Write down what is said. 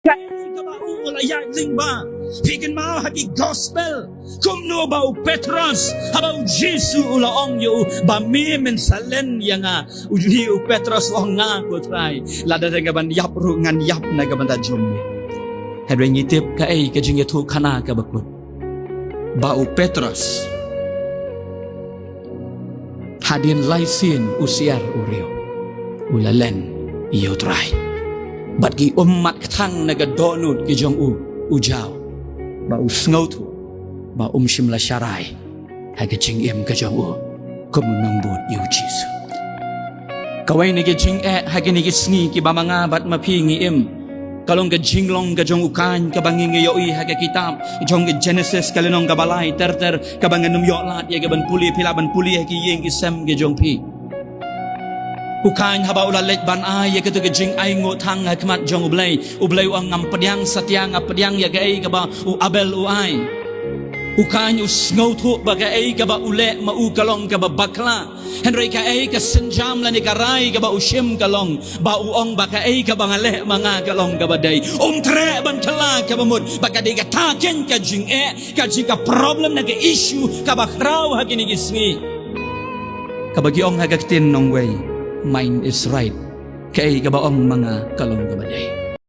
Ulayat lingba, bikin mau hagi gospel. Kumno bau Petros, habau Jesu ulaong yu bami mensalen yang ujni u Petros ong nga ko try. Lada dengan yap rungan yap na gabanda jombe. Hadwe ngitip ka ay kajing itu kana ka bakut. Bau Petros. Hadin laisin usiar ureo. Ulalen iyo try. Bat gi umat katang nagadonut ki jong ujaw ba usngaw tu ba shimla sharai haga jing em ka jong kumunang bot yu jisu kawai nigi jing haga nigi sngi ki ba mga bat mapingi em kalong ka jinglong ka jong ukan ka bangi ngayon haga kitab jong Genesis kalinong ka balay ter ka bangan numyot ya gaban puli pilaban puli haki yeng isem ka jong pi Ukain haba ulalet ban ay ya ketu jing ay ngotang hakmat jong ublay uang ngam pediang satyang pediang ya gay kaba u abel u ay ukain us ngotu baga ay kaba ule ma u kalong kaba bakla henry ka ay ka senjam la ni karay kaba ushim kalong ba uong baka ay kaba ngale mga kalong kaba day tre ban tala kaba mud baka di ka taken ka jing ka jika problem na ka issue kaba kraw hakini gisngi kabagi ong hagaktin nong way mind is right kay gabaong mga kalong gabaday.